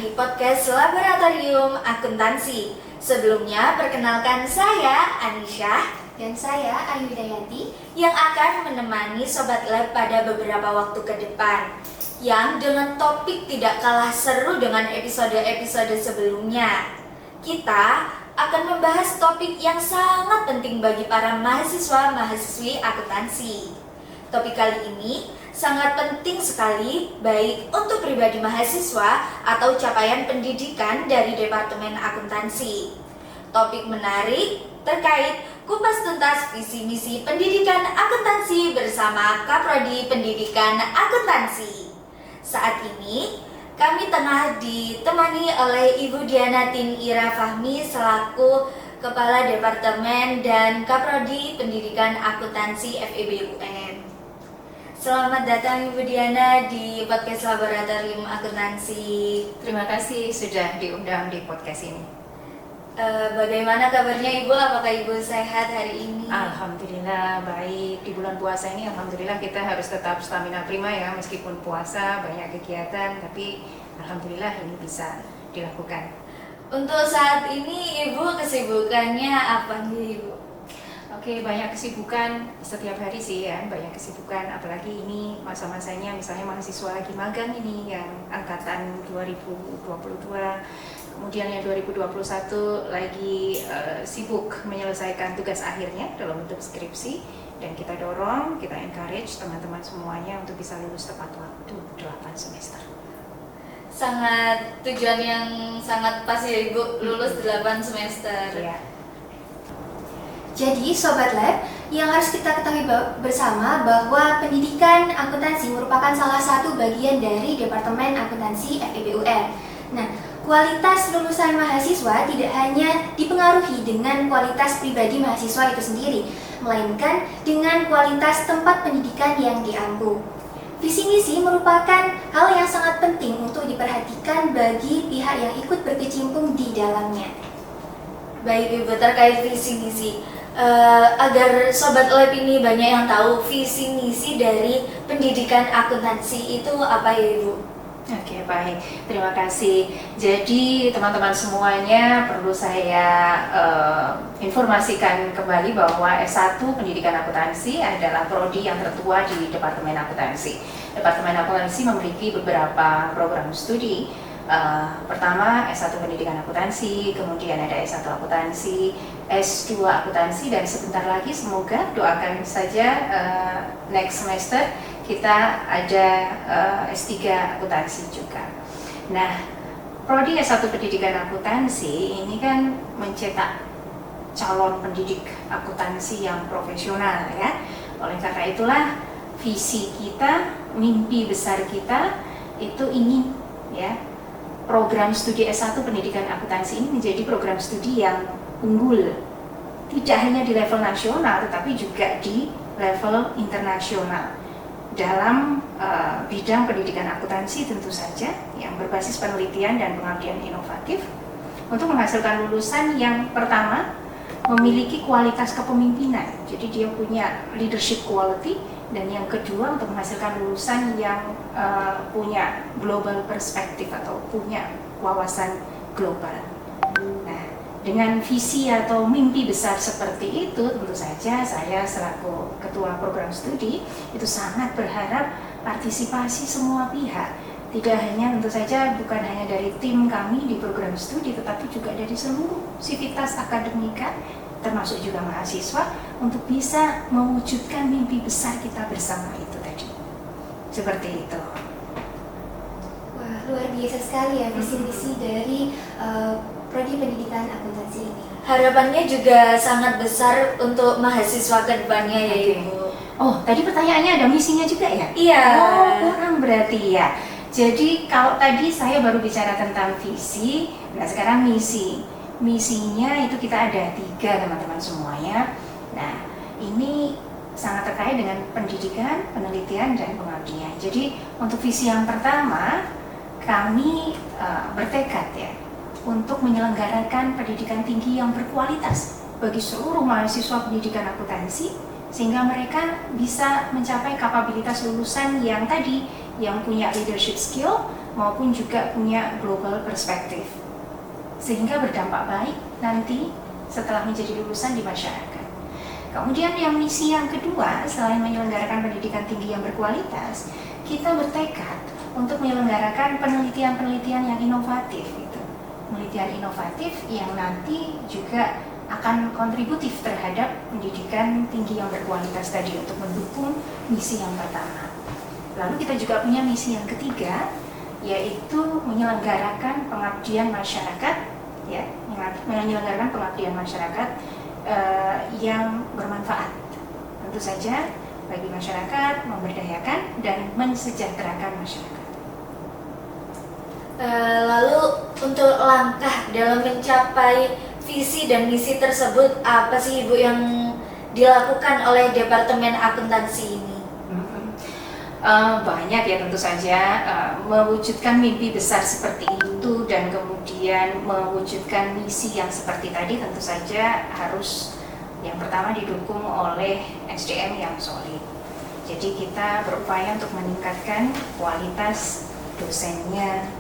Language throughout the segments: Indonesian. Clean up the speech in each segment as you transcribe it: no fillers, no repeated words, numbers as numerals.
di podcast Laboratorium Akuntansi. Sebelumnya, perkenalkan saya Anisha dan saya Ayu Dayanti yang akan menemani Sobat Lab pada beberapa waktu ke depan, yang dengan topik tidak kalah seru dengan episode-episode sebelumnya. Kita akan membahas topik yang sangat penting bagi para mahasiswa-mahasiswi akuntansi. Topik kali ini sangat penting sekali baik untuk pribadi mahasiswa atau capaian pendidikan dari Departemen Akuntansi. Topik menarik terkait kupas tuntas visi misi pendidikan akuntansi bersama Kaprodi Pendidikan Akuntansi. Saat ini kami tengah ditemani oleh Ibu Diana Tin Ira Fahmi selaku Kepala Departemen dan Kaprodi Pendidikan Akuntansi FEB UM. Selamat datang Ibu Diana di podcast Laboratorium Akuntansi. Terima kasih sudah diundang di podcast ini. Bagaimana kabarnya Ibu? Apakah Ibu sehat hari ini? Alhamdulillah baik. Di bulan puasa ini alhamdulillah kita harus tetap stamina prima ya, meskipun puasa banyak kegiatan, tapi alhamdulillah ini bisa dilakukan. Untuk saat ini Ibu kesibukannya apa nih Ibu? Oke, banyak kesibukan setiap hari sih ya, banyak kesibukan, apalagi ini masa-masanya misalnya mahasiswa lagi magang ini yang angkatan 2022, kemudian yang 2021 lagi sibuk menyelesaikan tugas akhirnya dalam bentuk skripsi, dan kita dorong, kita encourage teman-teman semuanya untuk bisa lulus tepat waktu 8 semester. Sangat tujuan yang sangat pas ya Ibu, lulus 8 semester. Ya. Jadi Sobat Lab, yang harus kita ketahui bersama bahwa pendidikan akuntansi merupakan salah satu bagian dari Departemen Akuntansi FEB UM. Nah, kualitas lulusan mahasiswa tidak hanya dipengaruhi dengan kualitas pribadi mahasiswa itu sendiri, melainkan dengan kualitas tempat pendidikan yang diampu. Visi misi merupakan hal yang sangat penting untuk diperhatikan bagi pihak yang ikut berkecimpung di dalamnya. Baik Ibu, terkait visi misi, agar Sobat Lab ini banyak yang tahu visi misi dari pendidikan akuntansi itu apa ya Ibu? Oke, baik. Terima kasih. Jadi teman-teman semuanya perlu saya informasikan kembali bahwa S1 Pendidikan Akuntansi adalah prodi yang tertua di Departemen Akuntansi. Departemen Akuntansi memiliki beberapa program studi. Pertama S1 Pendidikan Akuntansi, kemudian ada S1 Akuntansi, S2 Akuntansi, dan sebentar lagi semoga doakan saja next semester kita ada S3 Akuntansi juga. Nah, prodi S1 Pendidikan Akuntansi ini kan mencetak calon pendidik akuntansi yang profesional ya. Oleh karena itulah visi kita, mimpi besar kita itu ingin ya program studi S1 Pendidikan Akuntansi ini menjadi program studi yang unggul, tidak hanya di level nasional tetapi juga di level internasional dalam bidang pendidikan akuntansi tentu saja yang berbasis penelitian dan pengabdian inovatif untuk menghasilkan lulusan yang pertama memiliki kualitas kepemimpinan, jadi dia punya leadership quality, dan yang kedua untuk menghasilkan lulusan yang punya global perspektif atau punya wawasan global. Nah, dengan visi atau mimpi besar seperti itu, tentu saja saya selaku ketua program studi itu sangat berharap partisipasi semua pihak. Tidak hanya tentu saja bukan hanya dari tim kami di program studi, tetapi juga dari seluruh sivitas akademika, termasuk juga mahasiswa, untuk bisa mewujudkan mimpi besar kita bersama itu tadi. Seperti itu. Wah, luar biasa sekali ya visi-misi dari prodi pendidikan akuntansi ini. Harapannya juga sangat besar untuk mahasiswa ke depannya ya Ibu. Oh, tadi pertanyaannya ada misinya juga ya? Iya. Oh, kurang berarti ya. Jadi kalau tadi saya baru bicara tentang visi, nah sekarang misi. Misinya itu kita ada 3 teman-teman semuanya. Nah, ini sangat terkait dengan pendidikan, penelitian, dan pengabdian. Jadi untuk visi yang pertama, kami bertekad ya untuk menyelenggarakan pendidikan tinggi yang berkualitas bagi seluruh mahasiswa pendidikan akuntansi, sehingga mereka bisa mencapai kapabilitas lulusan yang tadi yang punya leadership skill maupun juga punya global perspective, sehingga berdampak baik nanti setelah menjadi lulusan di masyarakat. Kemudian yang misi yang kedua, selain menyelenggarakan pendidikan tinggi yang berkualitas, kita bertekad untuk menyelenggarakan penelitian-penelitian yang inovatif gitu. Penelitian inovatif yang nanti juga akan kontributif terhadap pendidikan tinggi yang berkualitas tadi untuk mendukung misi yang pertama. Lalu kita juga punya misi yang ketiga, yaitu menyelenggarakan pengabdian masyarakat, ya, menyelenggarakan pengabdian masyarakat yang bermanfaat. Tentu saja bagi masyarakat, memberdayakan dan mensejahterakan masyarakat. Lalu untuk langkah dalam mencapai visi dan misi tersebut, apa sih Ibu yang dilakukan oleh Departemen Akuntansi ini? Banyak ya, tentu saja mewujudkan mimpi besar seperti itu dan kemudian mewujudkan misi yang seperti tadi tentu saja harus yang pertama didukung oleh SDM yang solid. Jadi kita berupaya untuk meningkatkan kualitas dosennya,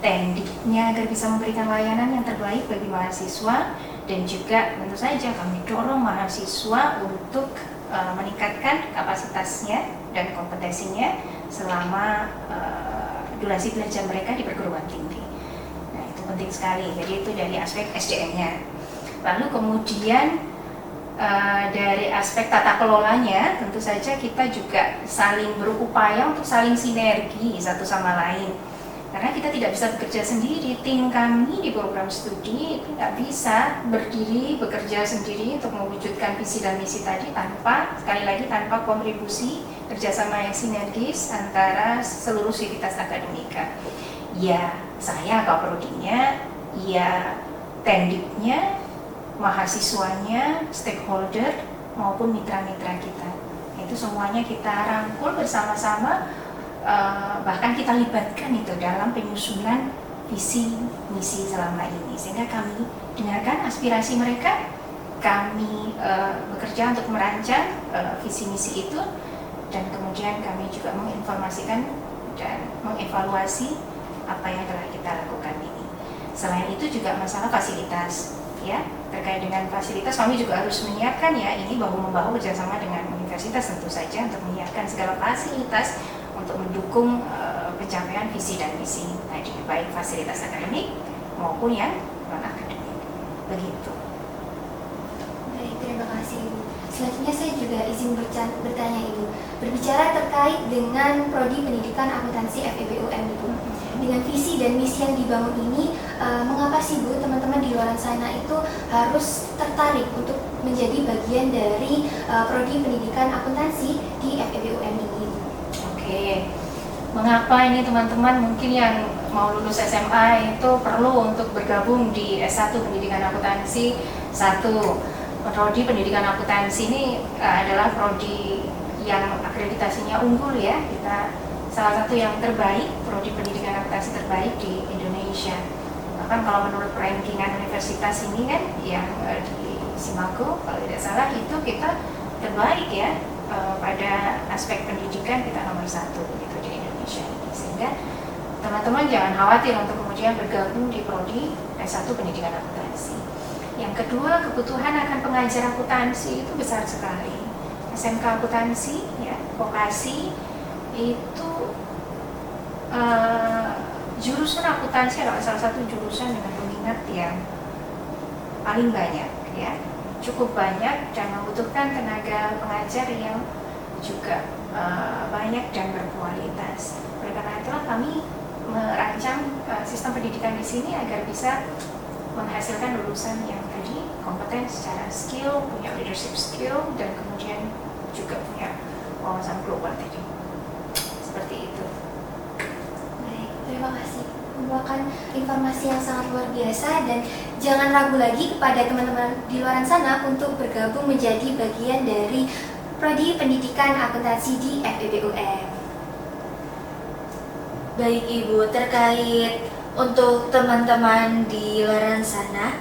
tendiknya agar bisa memberikan layanan yang terbaik bagi mahasiswa, dan juga tentu saja kami dorong mahasiswa untuk meningkatkan kapasitasnya dan kompetensinya selama durasi belajar mereka di perguruan tinggi. Nah, itu penting sekali. Jadi itu dari aspek SDM-nya. Lalu kemudian dari aspek tata kelolanya, tentu saja kita juga saling berupaya untuk saling sinergi satu sama lain. Karena kita tidak bisa bekerja sendiri, tim kami di program studi itu tidak bisa berdiri bekerja sendiri untuk mewujudkan visi dan misi tadi tanpa, sekali lagi, tanpa kontribusi kerjasama yang sinergis antara seluruh sivitas akademika. Ya saya Kaprodinya, ya tendiknya, mahasiswanya, stakeholder maupun mitra-mitra kita. Itu semuanya kita rangkul bersama-sama. Bahkan kita libatkan itu dalam penyusunan visi misi selama ini, sehingga kami dengarkan aspirasi mereka, kami bekerja untuk merancang visi misi itu, dan kemudian kami juga menginformasikan dan mengevaluasi apa yang telah kita lakukan ini. Selain itu juga masalah fasilitas, ya, terkait dengan fasilitas kami juga harus menyiapkan, ya, ini bahu-membahu bekerjasama dengan universitas tentu saja untuk menyiapkan segala fasilitas untuk mendukung pencapaian visi dan misi tadi, baik fasilitas akademik maupun yang non-akademik. Begitu. Baik, terima kasih Ibu. Selanjutnya saya juga izin bertanya Ibu, berbicara terkait dengan Prodi Pendidikan Akuntansi FEBUM Ibu. Dengan visi dan misi yang dibangun ini, mengapa sih Bu teman-teman di luar sana itu harus tertarik untuk menjadi bagian dari Prodi Pendidikan Akuntansi di FEBUM ini? Oke, mengapa ini teman-teman mungkin yang mau lulus SMA itu perlu untuk bergabung di S1 Pendidikan Akuntansi? Satu, Prodi Pendidikan Akuntansi ini adalah prodi yang akreditasinya unggul, ya. Kita salah satu yang terbaik, Prodi Pendidikan Akuntansi terbaik di Indonesia. Bahkan kalau menurut rankingan universitas ini kan yang di Simago kalau tidak salah itu kita terbaik, ya. Pada aspek pendidikan kita nomor 1 gitu di Indonesia ini, sehingga teman-teman jangan khawatir untuk kemudian bergabung di Prodi S1 Pendidikan Akuntansi. Yang kedua, kebutuhan akan pengajar akuntansi itu besar sekali. SMK akuntansi, ya, vokasi itu jurusan akuntansi adalah salah satu jurusan dengan peminat yang paling banyak, ya, cukup banyak dan membutuhkan tenaga pengajar yang juga banyak dan berkualitas. Oleh karena itulah kami merancang sistem pendidikan di sini agar bisa menghasilkan lulusan yang tadi kompeten secara skill, punya leadership skill, dan kemudian juga punya wawasan global tadi. Seperti itu. Baik, terima kasih. Merupakan informasi yang sangat luar biasa, dan jangan ragu lagi kepada teman-teman di luar sana untuk bergabung menjadi bagian dari Prodi Pendidikan Akuntansi di FEBUM. Baik Ibu, terkait untuk teman-teman di luar sana,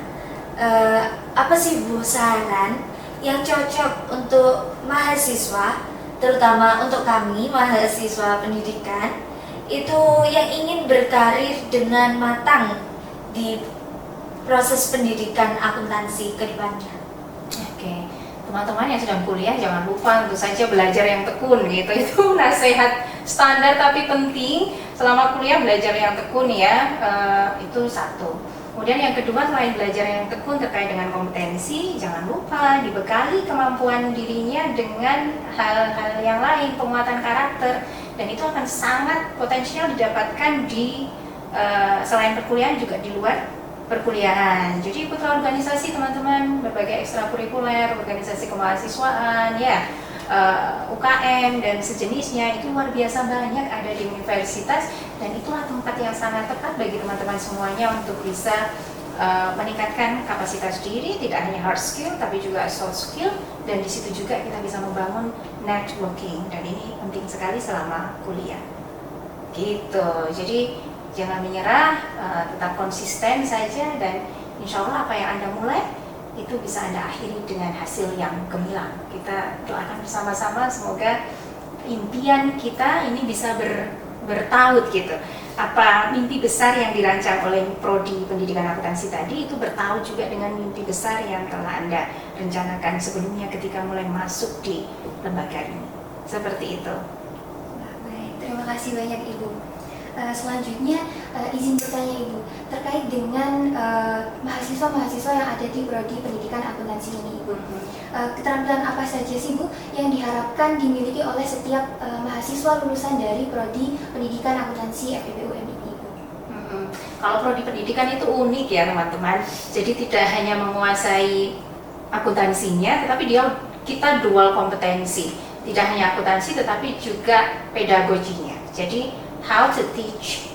apa sih Bu saran yang cocok untuk mahasiswa, terutama untuk kami mahasiswa pendidikan, itu yang ingin berkarir dengan matang di proses pendidikan akuntansi ke depannya? Oke, teman-teman yang sedang kuliah jangan lupa tentu saja belajar yang tekun gitu. Itu nasihat standar tapi penting selama kuliah, belajar yang tekun ya. Itu satu. Kemudian yang kedua, selain belajar yang tekun terkait dengan kompetensi, jangan lupa dibekali kemampuan dirinya dengan hal-hal yang lain, penguatan karakter, dan itu akan sangat potensial didapatkan di selain perkuliahan juga di luar perkuliahan. Jadi ikutlah organisasi teman-teman, berbagai ekstrakurikuler, organisasi kemahasiswaan ya, UKM dan sejenisnya, itu luar biasa banyak ada di universitas, dan itulah tempat yang sangat tepat bagi teman-teman semuanya untuk bisa meningkatkan kapasitas diri, tidak hanya hard skill tapi juga soft skill, dan di situ juga kita bisa membangun networking, dan ini penting sekali selama kuliah gitu. Jadi jangan menyerah, tetap konsisten saja, dan insya Allah apa yang Anda mulai itu bisa Anda akhiri dengan hasil yang gemilang. Kita doakan bersama-sama semoga impian kita ini bisa bertaut gitu. Apa mimpi besar yang dirancang oleh Prodi Pendidikan Akuntansi tadi itu bertaut juga dengan mimpi besar yang telah Anda rencanakan sebelumnya ketika mulai masuk di lembaga ini. Seperti itu. Baik, terima kasih banyak Ibu. Selanjutnya izin bertanya Ibu terkait dengan mahasiswa-mahasiswa yang ada di Prodi Pendidikan Akuntansi ini Ibu. Keterampilan apa saja sih Bu yang diharapkan dimiliki oleh setiap mahasiswa lulusan dari Prodi Pendidikan Akuntansi FEBUM ini Ibu? Kalau Prodi Pendidikan itu unik ya teman-teman. Jadi tidak hanya menguasai akuntansinya, tetapi kita dual kompetensi. Tidak hanya akuntansi tetapi juga pedagoginya. Jadi how to teach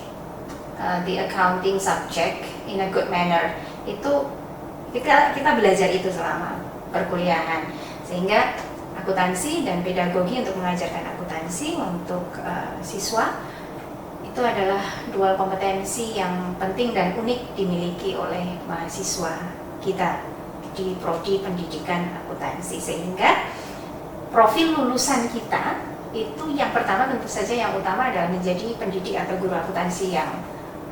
the accounting subject in a good manner, itu kita belajar itu selama perkuliahan, sehingga akuntansi dan pedagogi untuk mengajarkan akuntansi untuk siswa itu adalah dual kompetensi yang penting dan unik dimiliki oleh mahasiswa kita di Prodi Pendidikan Akuntansi, sehingga profil lulusan kita itu yang pertama tentu saja yang utama adalah menjadi pendidik atau guru akuntansi yang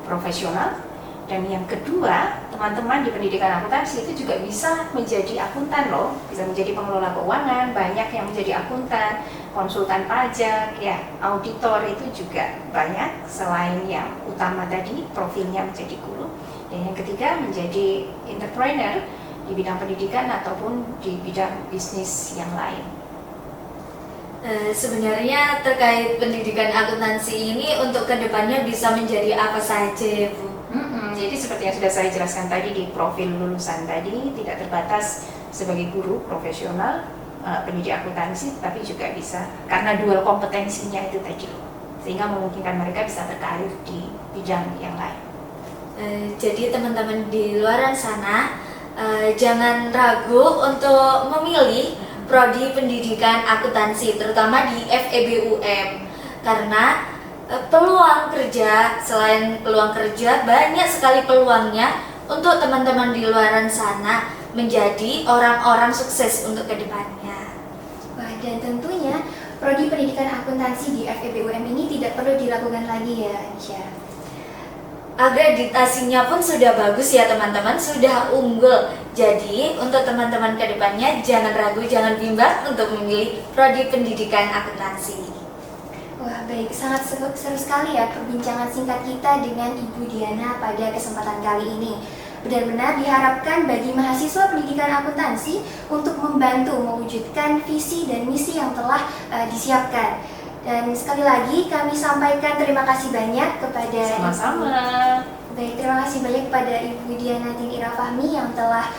profesional, dan yang kedua teman-teman di pendidikan akuntansi itu juga bisa menjadi akuntan loh, bisa menjadi pengelola keuangan, banyak yang menjadi akuntan, konsultan pajak ya, auditor itu juga banyak selain yang utama tadi profilnya menjadi guru, dan yang ketiga menjadi entrepreneur di bidang pendidikan ataupun di bidang bisnis yang lain. Sebenarnya terkait pendidikan akuntansi ini untuk kedepannya bisa menjadi apa saja ya Bu? Jadi seperti yang sudah saya jelaskan tadi di profil lulusan tadi, tidak terbatas sebagai guru profesional, pendidik akuntansi, tapi juga bisa karena dual kompetensinya itu tadi, sehingga memungkinkan mereka bisa berkarir di bidang yang lain. Jadi teman-teman di luar sana jangan ragu untuk memilih Prodi Pendidikan Akuntansi, terutama di FEBUM, karena peluang kerja, selain peluang kerja, banyak sekali peluangnya untuk teman-teman di luar sana menjadi orang-orang sukses untuk kedepannya. Wah, dan tentunya Prodi Pendidikan Akuntansi di FEBUM ini tidak perlu diragukan lagi ya, Aisyah. Akreditasinya pun sudah bagus ya teman-teman, sudah unggul. Jadi untuk teman-teman kedepannya jangan ragu, jangan bimbang untuk memilih Prodi Pendidikan Akuntansi. Wah baik, sangat seru sekali ya perbincangan singkat kita dengan Ibu Diana pada kesempatan kali ini. Benar-benar diharapkan bagi mahasiswa pendidikan akuntansi untuk membantu mewujudkan visi dan misi yang telah disiapkan. Dan sekali lagi kami sampaikan terima kasih banyak kepada Sama-sama. Baik, terima kasih banyak kepada Ibu Diana Tinira Fahmi yang telah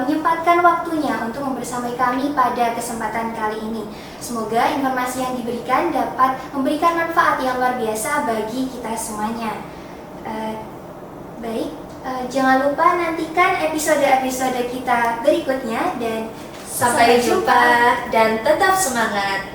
menyempatkan waktunya untuk membersamai kami pada kesempatan kali ini. Semoga informasi yang diberikan dapat memberikan manfaat yang luar biasa bagi kita semuanya. Jangan lupa nantikan episode-episode kita berikutnya dan Sampai jumpa dan tetap semangat.